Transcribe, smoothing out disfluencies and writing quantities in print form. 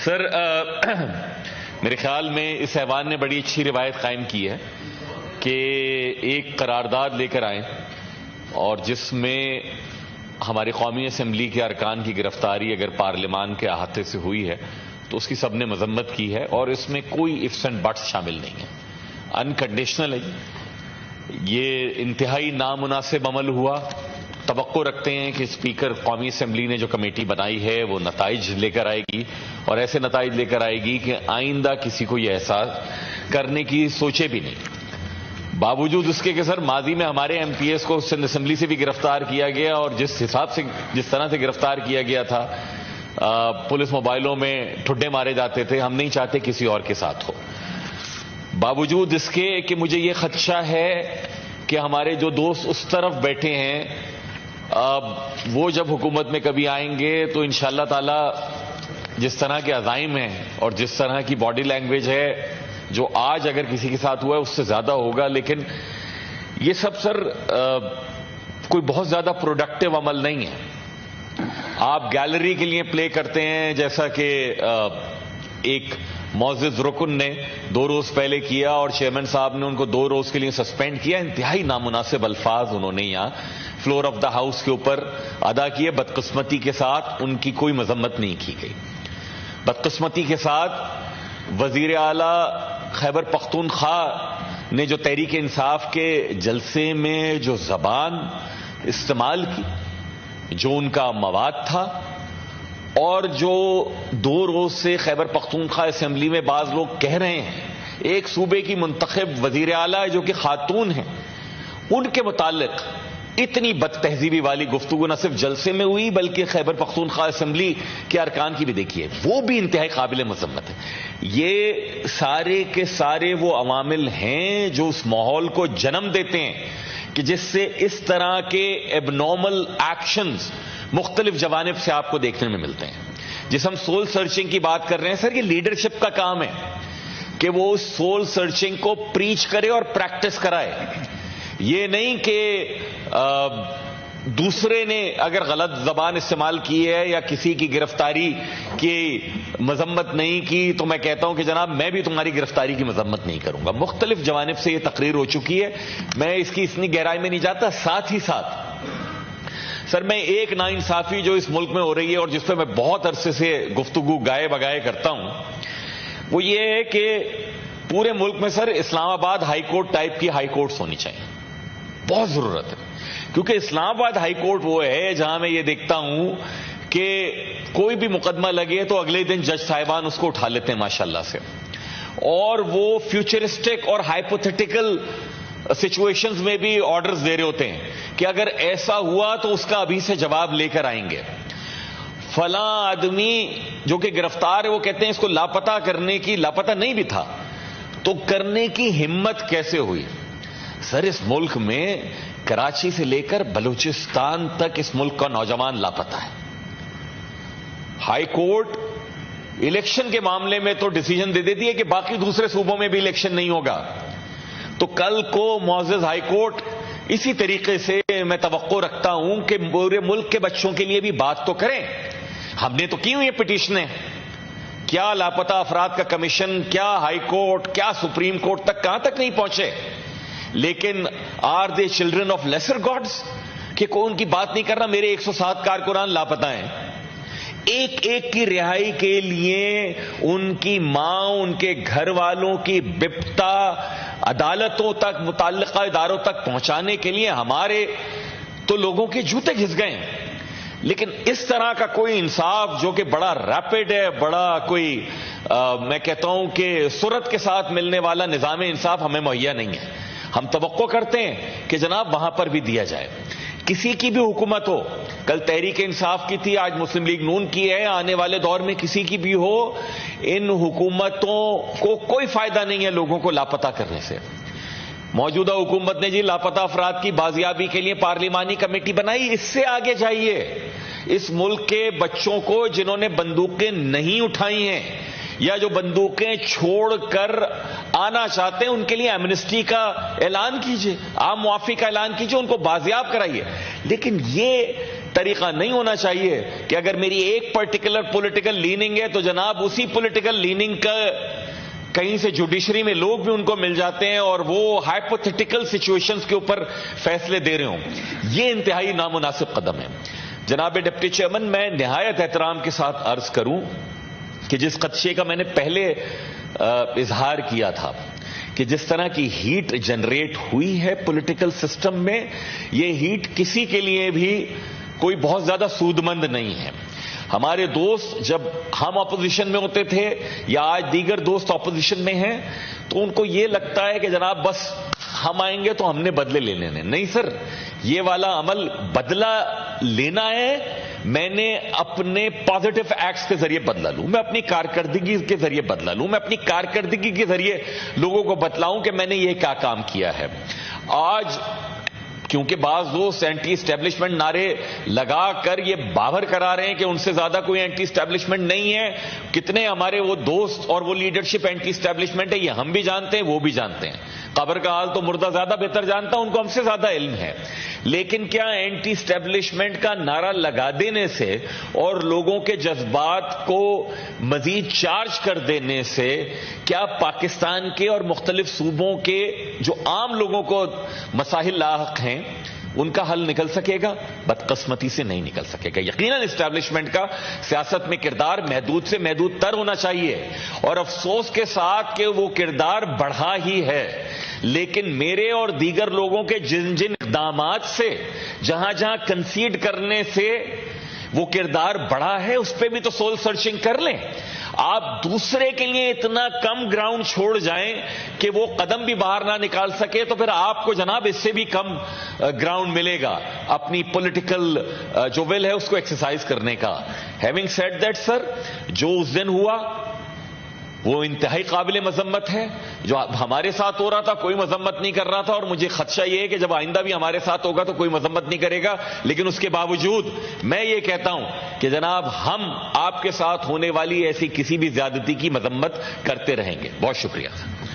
سر میرے خیال میں اس ایوان نے بڑی اچھی روایت قائم کی ہے کہ ایک قرارداد لے کر آئیں اور جس میں ہماری قومی اسمبلی کے ارکان کی گرفتاری اگر پارلیمان کے احاطے سے ہوئی ہے تو اس کی سب نے مذمت کی ہے اور اس میں کوئی ifs اینڈ بٹس شامل نہیں ہے، انکنڈیشنل ہے۔ یہ انتہائی نامناسب عمل ہوا۔ توقع رکھتے ہیں کہ اسپیکر قومی اسمبلی نے جو کمیٹی بنائی ہے وہ نتائج لے کر آئے گی اور ایسے نتائج لے کر آئے گی کہ آئندہ کسی کو یہ احساس کرنے کی سوچے بھی نہیں۔ باوجود اس کے کہ سر ماضی میں ہمارے ایم پی ایس کو سندھ اسمبلی سے بھی گرفتار کیا گیا اور جس طرح سے گرفتار کیا گیا تھا، پولیس موبائلوں میں ٹھڈے مارے جاتے تھے، ہم نہیں چاہتے کسی اور کے ساتھ ہو۔ باوجود اس کے کہ مجھے یہ خدشہ ہے کہ ہمارے جو دوست اس طرف بیٹھے ہیں وہ جب حکومت میں کبھی آئیں گے تو انشاءاللہ تعالی جس طرح کے عزائم ہیں اور جس طرح کی باڈی لینگویج ہے جو آج اگر کسی کے ساتھ ہوا ہے اس سے زیادہ ہوگا، لیکن یہ سب سر کوئی بہت زیادہ پروڈکٹیو عمل نہیں ہے۔ آپ گیلری کے لیے پلے کرتے ہیں جیسا کہ ایک معزز رکن نے 2 روز پہلے کیا اور چیئرمین صاحب نے ان کو 2 روز کے لیے سسپینڈ کیا۔ انتہائی نامناسب الفاظ انہوں نے یہاں فلور آف دا ہاؤس کے اوپر ادا کیے۔ بدقسمتی کے ساتھ ان کی کوئی مذمت نہیں کی گئی۔ بدقسمتی کے ساتھ وزیر اعلیٰ خیبر پختونخوا نے جو تحریک انصاف کے جلسے میں جو زبان استعمال کی، جو ان کا مواد تھا اور جو 2 روز سے خیبر پختونخوا اسمبلی میں بعض لوگ کہہ رہے ہیں، ایک صوبے کی منتخب وزیر اعلیٰ جو کہ خاتون ہیں، ان کے متعلق اتنی بد تہذیبی والی گفتگو نہ صرف جلسے میں ہوئی بلکہ خیبر پختونخوا اسمبلی کے ارکان کی بھی دیکھیے، وہ بھی انتہائی قابل مذمت ہے۔ یہ سارے کے سارے وہ عوامل ہیں جو اس ماحول کو جنم دیتے ہیں کہ جس سے اس طرح کے ایب نارمل ایکشنز مختلف جوانب سے آپ کو دیکھنے میں ملتے ہیں۔ جس ہم سول سرچنگ کی بات کر رہے ہیں سر، یہ لیڈرشپ کا کام ہے کہ وہ سول سرچنگ کو پریچ کرے اور پریکٹس کرائے۔ یہ نہیں کہ دوسرے نے اگر غلط زبان استعمال کی ہے یا کسی کی گرفتاری کی مذمت نہیں کی تو میں کہتا ہوں کہ جناب میں بھی تمہاری گرفتاری کی مذمت نہیں کروں گا۔ مختلف جوانب سے یہ تقریر ہو چکی ہے، میں اس کی اتنی گہرائی میں نہیں جاتا۔ ساتھ ہی ساتھ سر میں ایک ناانصافی جو اس ملک میں ہو رہی ہے اور جس پہ میں بہت عرصے سے گفتگو گائے بگائے کرتا ہوں، وہ یہ ہے کہ پورے ملک میں سر اسلام آباد ہائی کورٹ ٹائپ کی ہائی کورٹس ہونی چاہیے، بہت ضرورت ہے۔ کیونکہ اسلام آباد ہائی کورٹ وہ ہے جہاں میں یہ دیکھتا ہوں کہ کوئی بھی مقدمہ لگے تو اگلے دن جج صاحبان اس کو اٹھا لیتے ہیں ماشاءاللہ سے، اور وہ فیوچرسٹک اور ہائپوتھیٹیکل سچویشنز میں بھی آرڈرز دے رہے ہوتے ہیں کہ اگر ایسا ہوا تو اس کا ابھی سے جواب لے کر آئیں گے۔ فلاں آدمی جو کہ گرفتار ہے وہ کہتے ہیں اس کو لاپتہ کرنے کی، لاپتہ نہیں بھی تھا تو کرنے کی ہمت کیسے ہوئی؟ سر اس ملک میں کراچی سے لے کر بلوچستان تک اس ملک کا نوجوان لاپتہ ہے۔ ہائی کورٹ الیکشن کے معاملے میں تو ڈیسیجن دے دیتی ہے کہ باقی دوسرے صوبوں میں بھی الیکشن نہیں ہوگا، تو کل کو معزز ہائی کورٹ اسی طریقے سے میں توقع رکھتا ہوں کہ پورے ملک کے بچوں کے لیے بھی بات تو کریں۔ ہم نے تو کی ہوئی پٹیشنیں، کیا لاپتہ افراد کا کمیشن، کیا ہائی کورٹ، کیا سپریم کورٹ تک کہاں تک نہیں پہنچے، لیکن are the children of lesser gods کہ کوئی ان کی بات نہیں کرنا؟ میرے 107 کارکنان لاپتہ ہیں، ایک ایک کی رہائی کے لیے ان کی ماں، ان کے گھر والوں کی بپتا عدالتوں تک، متعلقہ اداروں تک پہنچانے کے لیے ہمارے تو لوگوں کے جوتے گھس گئے ہیں۔ لیکن اس طرح کا کوئی انصاف جو کہ بڑا ریپڈ ہے، بڑا کوئی میں کہتا ہوں کہ سرعت کے ساتھ ملنے والا نظام انصاف ہمیں مہیا نہیں ہے۔ ہم توقع کرتے ہیں کہ جناب وہاں پر بھی دیا جائے۔ کسی کی بھی حکومت ہو، کل تحریک انصاف کی تھی، آج مسلم لیگ نون کی ہے، آنے والے دور میں کسی کی بھی ہو، ان حکومتوں کو کوئی فائدہ نہیں ہے لوگوں کو لاپتہ کرنے سے۔ موجودہ حکومت نے جی لاپتہ افراد کی بازیابی کے لیے پارلیمانی کمیٹی بنائی، اس سے آگے جائیے۔ اس ملک کے بچوں کو جنہوں نے بندوقیں نہیں اٹھائی ہیں یا جو بندوقیں چھوڑ کر آنا چاہتے ہیں ان کے لیے ایمنسٹی کا اعلان کیجئے، عام معافی کا اعلان کیجئے، ان کو بازیاب کرائیے۔ لیکن یہ طریقہ نہیں ہونا چاہیے کہ اگر میری ایک پرٹیکولر پولیٹیکل لیننگ ہے تو جناب اسی پولیٹیکل لیننگ کا کہیں سے جوڈیشری میں لوگ بھی ان کو مل جاتے ہیں اور وہ ہائپوتھیٹیکل سچویشنز کے اوپر فیصلے دے رہے ہوں. یہ انتہائی نامناسب قدم ہے. جناب ڈپٹی چیئرمین، میں نہایت احترام کے ساتھ عرض کروں کہ جس خدشے کا میں نے پہلے اظہار کیا تھا کہ جس طرح کی ہیٹ جنریٹ ہوئی ہے پولیٹیکل سسٹم میں، یہ ہیٹ کسی کے لیے بھی کوئی بہت زیادہ سود مند نہیں ہے. ہمارے دوست جب ہم اپوزیشن میں ہوتے تھے یا آج دیگر دوست اپوزیشن میں ہیں تو ان کو یہ لگتا ہے کہ جناب بس ہم آئیں گے تو ہم نے بدلے لے لینے. نہیں سر، یہ والا عمل بدلہ لینا ہے. میں نے اپنے پازیٹو ایکٹس کے ذریعے بدلا لوں، میں اپنی کارکردگی کے ذریعے بدلا لوں، میں اپنی کارکردگی کے ذریعے لوگوں کو بتلاؤں کہ میں نے یہ کیا کام کیا ہے. آج کیونکہ بعض دوست اینٹی اسٹیبلشمنٹ نعرے لگا کر یہ باور کرا رہے ہیں کہ ان سے زیادہ کوئی اینٹی اسٹیبلشمنٹ نہیں ہے. کتنے ہمارے وہ دوست اور وہ لیڈرشپ اینٹی اسٹیبلشمنٹ ہے، یہ ہم بھی جانتے ہیں، وہ بھی جانتے ہیں. قبر کا حال تو مردہ زیادہ بہتر جانتا، ان کو ہم سے زیادہ علم ہے. لیکن کیا اینٹی اسٹیبلشمنٹ کا نعرہ لگا دینے سے اور لوگوں کے جذبات کو مزید چارج کر دینے سے کیا پاکستان کے اور مختلف صوبوں کے جو عام لوگوں کو مسائل لاحق ہیں ان کا حل نکل سکے گا؟ بدقسمتی سے نہیں نکل سکے گا. یقیناً اسٹیبلشمنٹ کا سیاست میں کردار محدود سے محدود تر ہونا چاہیے اور افسوس کے ساتھ کہ وہ کردار بڑھا ہی ہے. لیکن میرے اور دیگر لوگوں کے جن جن اقدامات سے جہاں جہاں کنسیڈ کرنے سے وہ کردار بڑھا ہے اس پہ بھی تو سول سرچنگ کر لیں. آپ دوسرے کے لیے اتنا کم گراؤنڈ چھوڑ جائیں کہ وہ قدم بھی باہر نہ نکال سکے تو پھر آپ کو جناب اس سے بھی کم گراؤنڈ ملے گا اپنی پولیٹیکل جو ول ہے اس کو ایکسرسائز کرنے کا. ہیونگ سیڈ دیٹ سر، جو اس دن ہوا وہ انتہائی قابل مذمت ہے. جو ہمارے ساتھ ہو رہا تھا کوئی مذمت نہیں کر رہا تھا اور مجھے خدشہ یہ ہے کہ جب آئندہ بھی ہمارے ساتھ ہوگا تو کوئی مذمت نہیں کرے گا. لیکن اس کے باوجود میں یہ کہتا ہوں کہ جناب ہم آپ کے ساتھ ہونے والی ایسی کسی بھی زیادتی کی مذمت کرتے رہیں گے. بہت شکریہ.